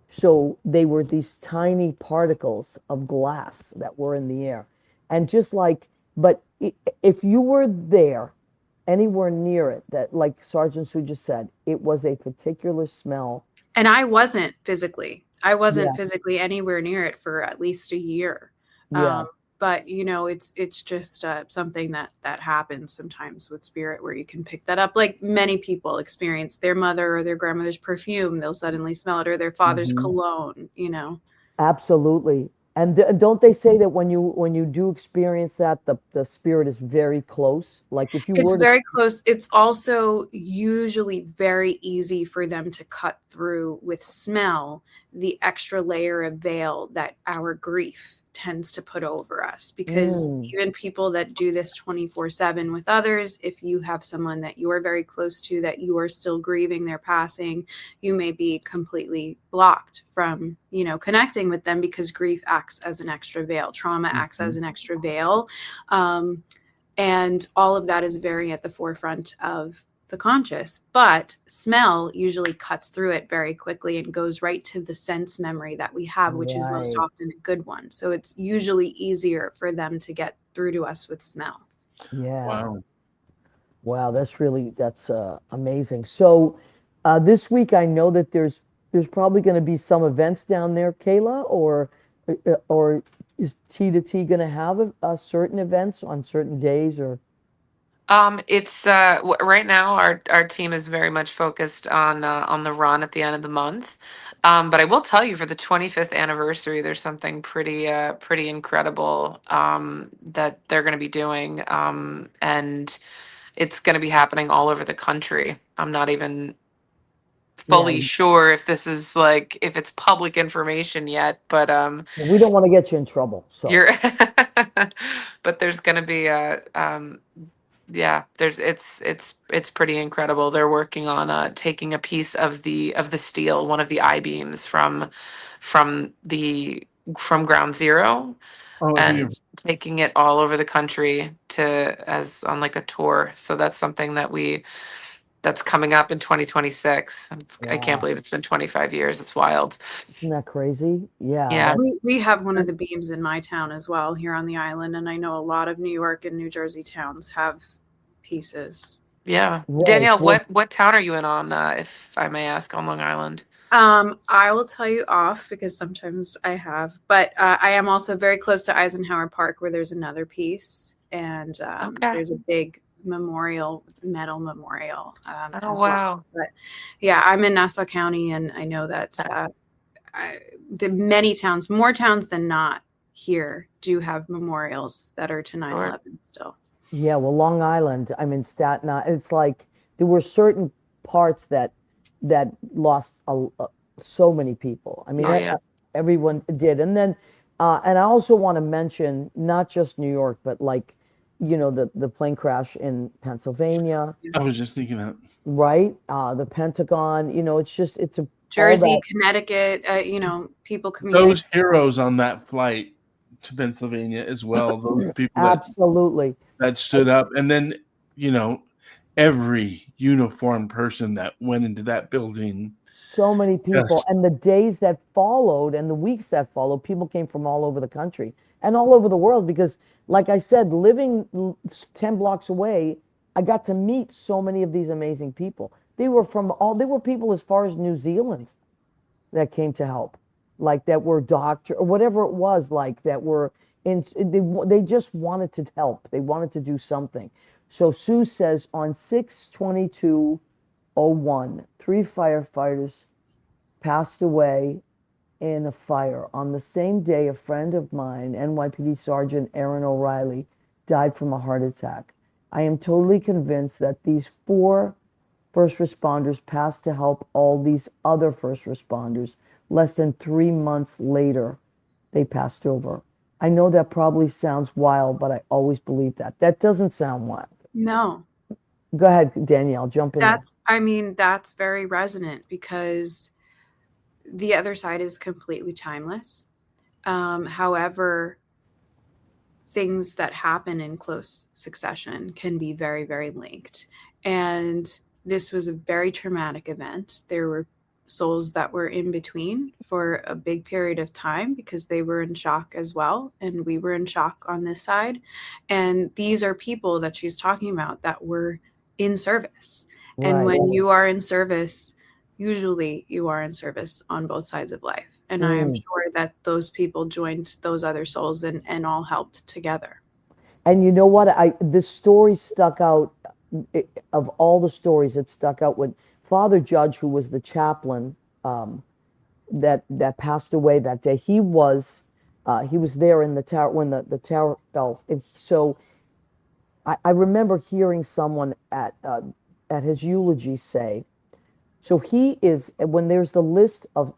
So they were these tiny particles of glass that were in the air. And just like, but if you were there, anywhere near it, that like Sergeant Sue just said, it was a particular smell. And I wasn't physically anywhere near it for at least a year. Yeah. But it's just something that happens sometimes with spirit, where you can pick that up. Like many people experience their mother or their grandmother's perfume, they'll suddenly smell it, or their father's cologne. Absolutely. And don't they say that when you do experience that, the spirit is very close? Like if you it's were very close. It's also usually very easy for them to cut through with smell the extra layer of veil that our grief tends to put over us, because even people that do this 24/7 with others, if you have someone that you are very close to that you are still grieving their passing, you may be completely blocked from connecting with them, because grief acts as an extra veil, trauma acts as an extra veil, and all of that is very at the forefront of the conscious. But smell usually cuts through it very quickly and goes right to the sense memory that we have, which is most often a good one. So it's usually easier for them to get through to us with smell. Yeah. Wow, that's amazing. So this week I know that there's probably going to be some events down there, Kayla, or is T to T going to have certain events on certain days, or? It's right now our team is very much focused on the run at the end of the month. But I will tell you, for the 25th anniversary, there's something pretty incredible that they're going to be doing, and it's going to be happening all over the country. I'm not even fully sure if this is if it's public information yet, but we don't want to get you in trouble. So you're but there's going to be a yeah, there's it's pretty incredible. They're working on taking a piece of the steel, one of the I-beams from the from ground zero, Oh, and taking it all over the country to as on like a tour. So that's something that's coming up in 2026. I can't Wow. believe it's been 25 years. It's wild. Isn't that crazy? Yeah. Yeah. We have one of the beams in my town as well here on the island, and I know a lot of New York and New Jersey towns have pieces. Yeah. Right. Danielle, Well, what town are you in on, if I may ask, on Long Island? I will tell you off because sometimes I have, but I am also very close to Eisenhower Park where there's another piece, and Okay. there's a big metal memorial Oh, as wow. well. But yeah, I'm in Nassau County, and I know that the many towns, more towns than not here, do have memorials that are to 9/11 still. yeah, well, Long Island, I mean, Staten Island, it's like there were certain parts that lost so many people. I mean, Oh, yeah. everyone did. And then, and I also want to mention not just New York, but like, the plane crash in Pennsylvania, I was just thinking that. right? The Pentagon, it's a Jersey, Connecticut, people commuting. Those heroes on that flight to Pennsylvania as well. Those people absolutely that stood up, and then every uniformed person that went into that building. So many people. Yes. And the days that followed and the weeks that followed, people came from all over the country and all over the world because, like I said, living 10 blocks away, I got to meet so many of these amazing people. They were people as far as New Zealand that came to help, like that were doctor or whatever it was, like that were they just wanted to help. They wanted to do something. So Sue says on 6/22/01, 3 firefighters passed away in a fire. On the same day, a friend of mine, NYPD Sergeant Aaron O'Reilly, died from a heart attack. I am totally convinced that these 4 first responders passed to help all these other first responders. Less than 3 months later, they passed over. I know that probably sounds wild, but I always believe that. That doesn't sound wild. No. Go ahead, Danielle, jump in. That's very resonant because the other side is completely timeless. However, things that happen in close succession can be very, very linked. And this was a very traumatic event. There were souls that were in between for a big period of time because they were in shock as well. And we were in shock on this side. And these are people that she's talking about that were in service. Right. And when you are in service, usually you are in service on both sides of life. And I am sure that those people joined those other souls and all helped together. And you know what? This story stuck out. Of all the stories, it stuck out when Father Judge, who was the chaplain that passed away that day, he was there in the tower when the tower fell. And so I remember hearing someone at his eulogy say, so he is, when there's the list of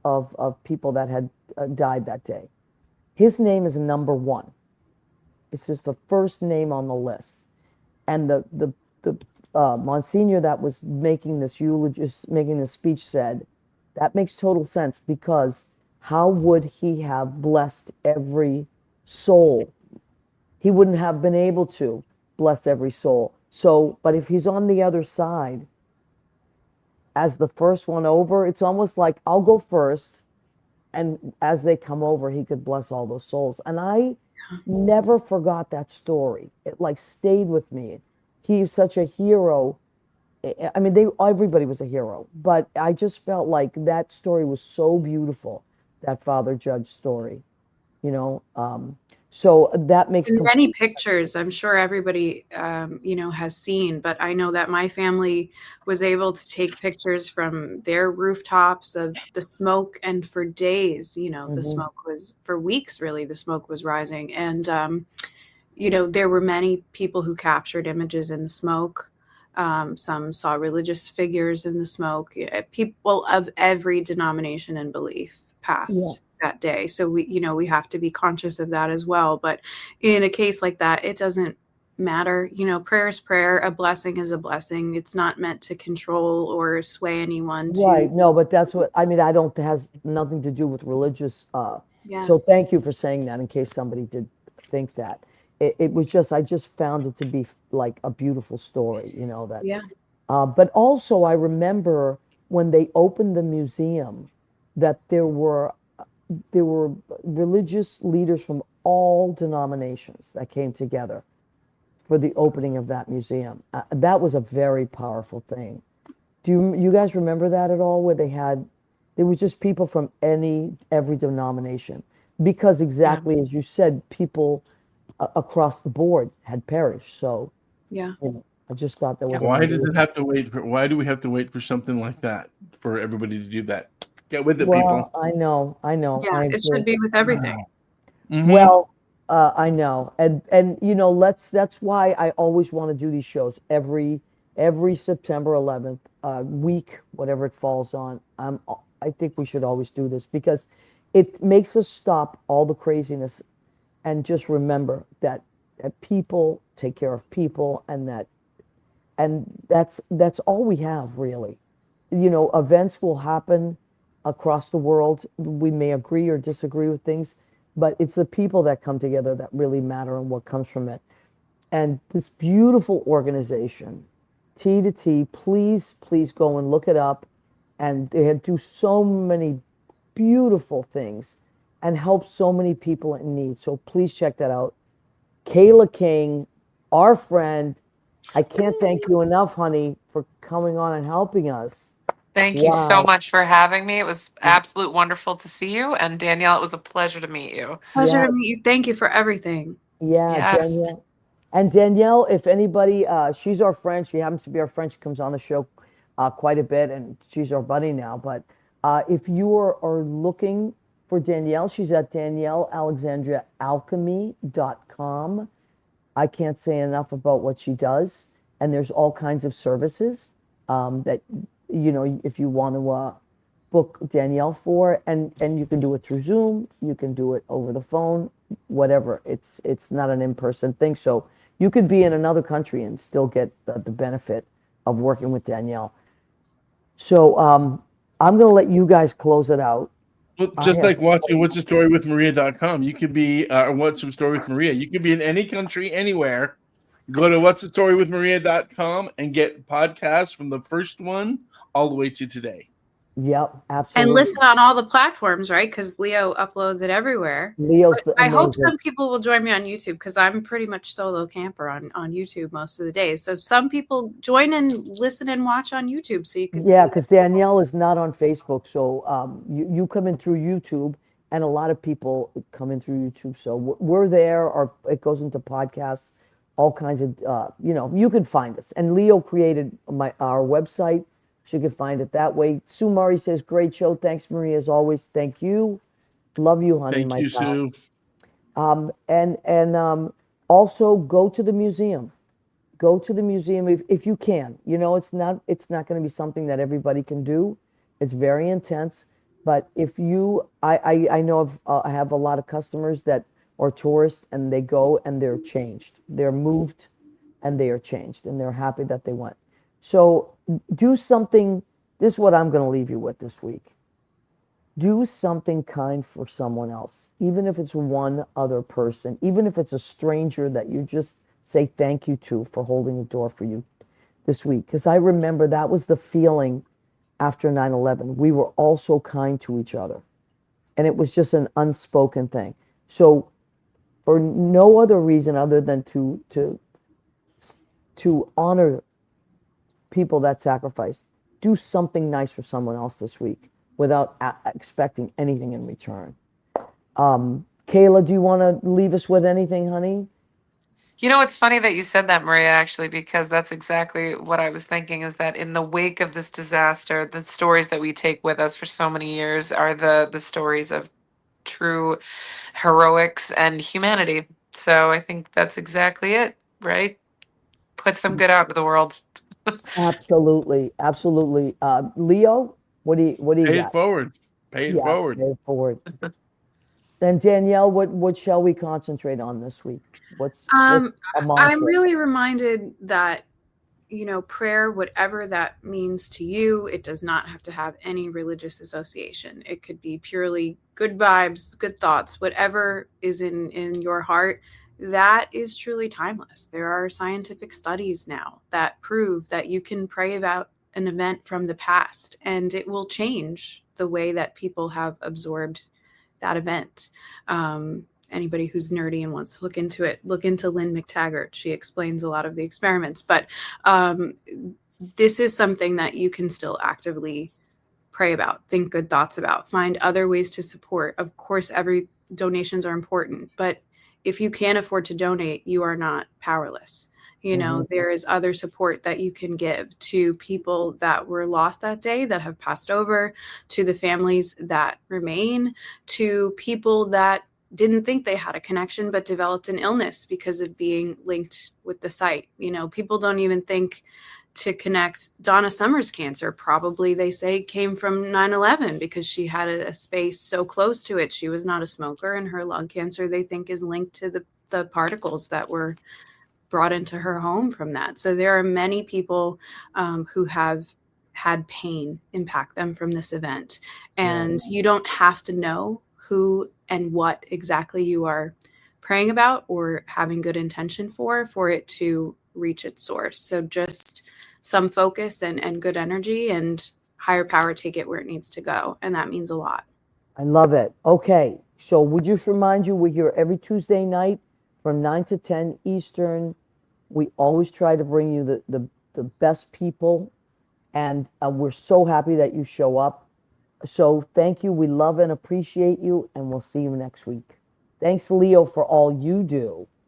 people that had died that day, his name is number 1. It's just the first name on the list. And the Monsignor that was making this speech said, that makes total sense because how would he have blessed every soul? He wouldn't have been able to bless every soul. So, but if he's on the other side, as the first one over, it's almost like I'll go first, and as they come over, he could bless all those souls. And I never forgot that story. It like stayed with me. He's such a hero. I mean, everybody was a hero, but I just felt like that story was so beautiful, that Father Judge story, so that makes many pictures. I'm sure everybody, has seen, but I know that my family was able to take pictures from their rooftops of the smoke, and for days, the smoke was, for weeks, really, the smoke was rising. And, there were many people who captured images in the smoke. Some saw religious figures in the smoke. People of every denomination and belief passed that day. So we have to be conscious of that as well. But in a case like that, it doesn't matter. Prayer is prayer. A blessing is a blessing. It's not meant to control or sway anyone Right. to. No, but that's what I mean. I don't has nothing to do with religious. Yeah. So thank you for saying that in case somebody did think that. It was just, I just found it to be like a beautiful story, that. Yeah. But also, I remember when they opened the museum that there were religious leaders from all denominations that came together for the opening of that museum. That was a very powerful thing. Do you guys remember that at all? Where there was just people from every denomination, because exactly as you said, people across the board had perished. So Yeah. I just thought that was. Why does it have to wait for? Why do we have to wait for something like that for everybody to do that? Get with it, people. Well, I know, Yeah. I It should agree. be with everything. Mhm. Well, I know, and that's why I always want to do these shows every September 11th week, whatever it falls on. I think we should always do this because it makes us stop all the craziness and just remember that people take care of people, and that's all we have really. Events will happen across the world. We may agree or disagree with things, but it's the people that come together that really matter and what comes from it. And this beautiful organization, T to T, please, please go and look it up. And they do so many beautiful things and help so many people in need. So please check that out. Kayla King, our friend. I can't thank you enough, honey, for coming on and helping us. Thank you so Wow. much for having me. It was absolute wonderful to see you. And Danielle, it was a pleasure to meet you. Pleasure Yeah, to meet you. Thank you for everything. yeah, Yes. Danielle. And Danielle, if anybody, she's our friend. She happens to be our friend. She comes on the show quite a bit, and she's our buddy now. But if you are looking for Danielle, she's at DanielleAlexandriaAlchemy.com. I can't say enough about what she does. And there's all kinds of services that, if you want to book Danielle for, and you can do it through Zoom, you can do it over the phone, whatever. It's not an in-person thing. So you could be in another country and still get the benefit of working with Danielle. So I'm going to let you guys close it out. Well, just like watching What's the Story with Maria.com. You could be What's the Story with Maria. You could be in any country, anywhere. Go to What's the Story with Maria.com and get podcasts from the first one all the way to today. Yep, absolutely. And listen on all the platforms, right? Because Leo uploads it everywhere. Leo's I hope amazing. some people will join me on YouTube because I'm pretty much solo camper on YouTube most of the days. So some people join and listen and watch on YouTube so you can Yeah, see because Danielle is not on Facebook. So you come in through YouTube, and a lot of people come in through YouTube. So we're there, or it goes into podcasts, all kinds of, you can find us. And Leo created our website, so you can find it that way. Sue Murray says, great show. Thanks, Maria, as always. Thank you. Love you, honey. Thank you, Sue. And also go to the museum. Go to the museum if you can. It's not going to be something that everybody can do. It's very intense. But if you, I know I have a lot of customers that are tourists, and they go and they're changed. They're moved, and they are changed, and they're happy that they went. So do something. This is what I'm going to leave you with this week. Do something kind for someone else, even if it's one other person, even if it's a stranger that you just say thank you to for holding the door for you this week. Because I remember that was the feeling after 9/11. We were all so kind to each other, and it was just an unspoken thing. So for no other reason other than to honor people that sacrificed, do something nice for someone else this week without expecting anything in return. Kayla, do you want to leave us with anything, honey? It's funny that you said that, Maria, actually, because that's exactly what I was thinking, is that in the wake of this disaster, the stories that we take with us for so many years are the stories of true heroics and humanity. So I think that's exactly it, right? Put some good out to the world. Absolutely, absolutely. Leo, what do you Pay got? it forward. Pay it Yeah, forward. pay it forward. Then Danielle, what shall we concentrate on this week? What's a I'm mantra? really reminded that, you know, prayer, whatever that means to you, it does not have to have any religious association. It could be purely good vibes, good thoughts, whatever is in your heart. That is truly timeless. There are scientific studies now that prove that you can pray about an event from the past and it will change the way that people have absorbed that event. Anybody who's nerdy and wants to look into it, look into Lynn McTaggart. She explains a lot of the experiments, but this is something that you can still actively pray about, think good thoughts about, find other ways to support. Of course, every donations are important, but if you can't afford to donate, you are not powerless. You know, there is other support that you can give to people that were lost that day, that have passed over, to the families that remain, to people that didn't think they had a connection but developed an illness because of being linked with the site. You know, people don't even think to connect Donna Summer's cancer. Probably they say came from 9/11 because she had a space so close to it. She was not a smoker, and her lung cancer they think is linked to the particles that were brought into her home from that. So there are many people who have had pain impact them from this event. And you don't have to know who and what exactly you are praying about or having good intention for it to reach its source. So just some focus and good energy, and higher power take it where it needs to go. And that means a lot. I love it. Okay, so would just remind you, we're here every Tuesday night from 9 to 10 Eastern. We always try to bring you the best people, and we're so happy that you show up. So thank you. We love and appreciate you, and we'll see you next week. Thanks, Leo, for all you do.